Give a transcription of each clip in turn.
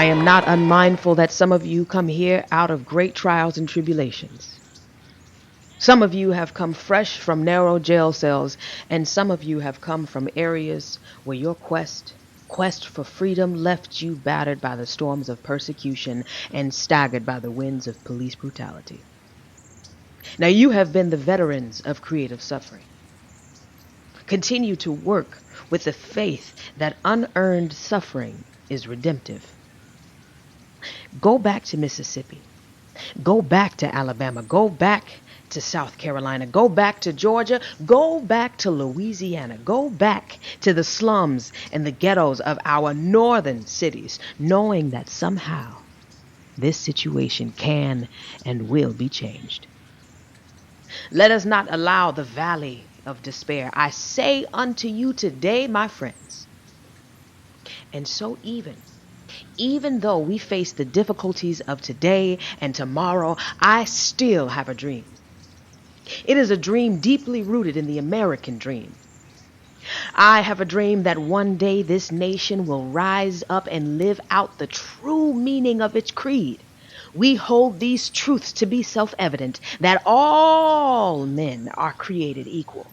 I am not unmindful that some of you come here out of great trials and tribulations. Some of you have come fresh from narrow jail cells, and some of you have come from areas where your quest for freedom left you battered by the storms of persecution and staggered by the winds of police brutality. Now you have been the veterans of creative suffering. Continue to work with the faith that unearned suffering is redemptive. Go back to Mississippi. Go back to Alabama. Go back to South Carolina. Go back to Georgia. Go back to Louisiana. Go back to the slums and the ghettos of our northern cities, knowing that somehow this situation can and will be changed. Let us not allow the valley of despair. I say unto you today, my friends, and so even though we face the difficulties of today and tomorrow, I still have a dream. It is a dream deeply rooted in the American dream. I have a dream that one day this nation will rise up and live out the true meaning of its creed. We hold these truths to be self-evident, that all men are created equal.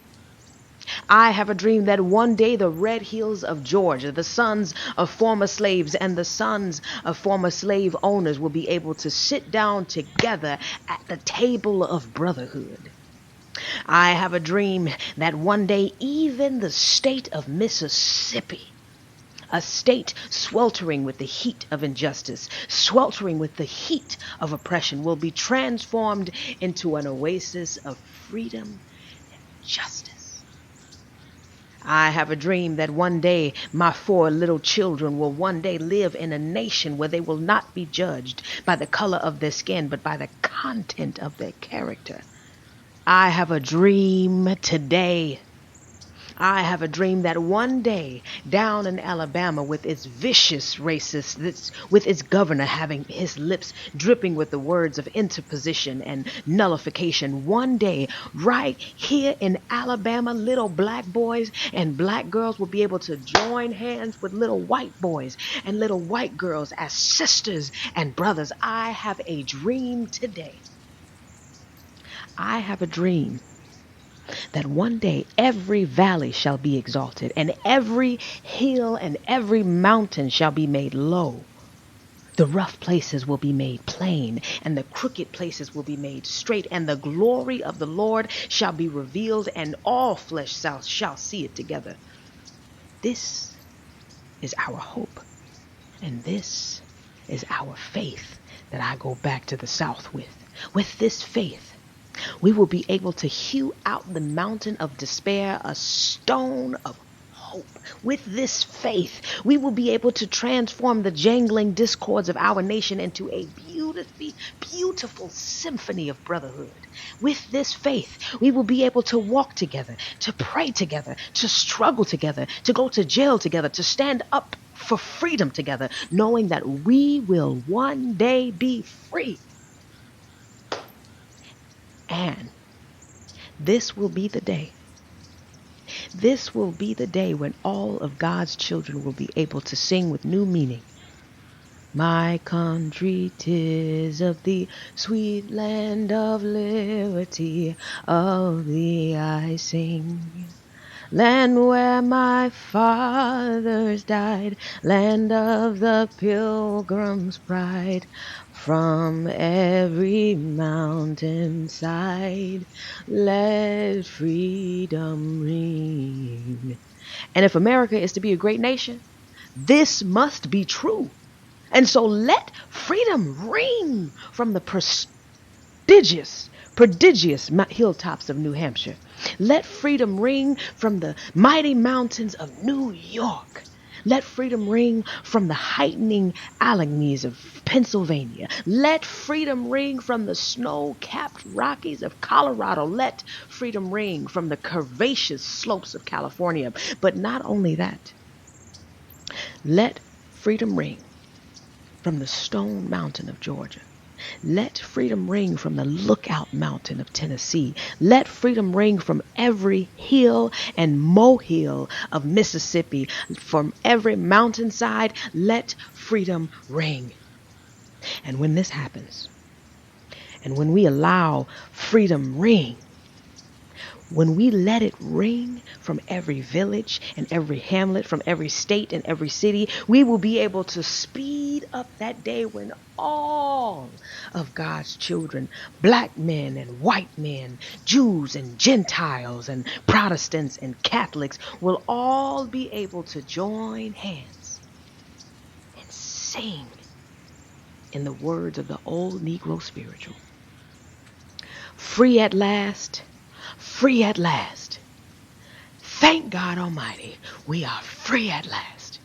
I have a dream that one day the Red Hills of Georgia, the sons of former slaves and the sons of former slave owners will be able to sit down together at the table of brotherhood. I have a dream that one day even the state of Mississippi, a state sweltering with the heat of injustice, sweltering with the heat of oppression, will be transformed into an oasis of freedom and justice. I have a dream that one day my 4 little children will one day live in a nation where they will not be judged by the color of their skin, but by the content of their character. I have a dream today. I have a dream that one day down in Alabama, with its vicious racists, with its governor having his lips dripping with the words of interposition and nullification, one day right here in Alabama, little black boys and black girls will be able to join hands with little white boys and little white girls as sisters and brothers. I have a dream today. I have a dream that one day every valley shall be exalted, and every hill and every mountain shall be made low. The rough places will be made plain, and the crooked places will be made straight, and the glory of the Lord shall be revealed, and all flesh shall see it together. This is our hope, and this is our faith that I go back to the South with. With this faith, we will be able to hew out the mountain of despair a stone of hope. With this faith, we will be able to transform the jangling discords of our nation into a beautiful symphony of brotherhood. With this faith, we will be able to walk together, to pray together, to struggle together, to go to jail together, to stand up for freedom together, knowing that we will one day be free. And this will be the day. This will be the day when all of God's children will be able to sing with new meaning. My country, 'tis of thee, sweet land of liberty, of thee I sing. Land where my fathers died, land of the pilgrim's pride. From every mountainside, let freedom ring. And if America is to be a great nation, this must be true. And so let freedom ring from the prodigious hilltops of New Hampshire. Let freedom ring from the mighty mountains of New York. Let freedom ring from the heightening Alleghenies of Pennsylvania. Let freedom ring from the snow-capped Rockies of Colorado. Let freedom ring from the curvaceous slopes of California. But not only that, let freedom ring from the Stone Mountain of Georgia. Let freedom ring from the Lookout Mountain of Tennessee. Let freedom ring from every hill and molehill of Mississippi. From every mountainside, let freedom ring. And when this happens, and when we allow freedom ring, when we let it ring from every village and every hamlet, from every state and every city, we will be able to speed up that day when all of God's children, black men and white men, Jews and Gentiles and Protestants and Catholics, will all be able to join hands and sing in the words of the old Negro spiritual. Free at last, free at last. Thank God Almighty, we are free at last.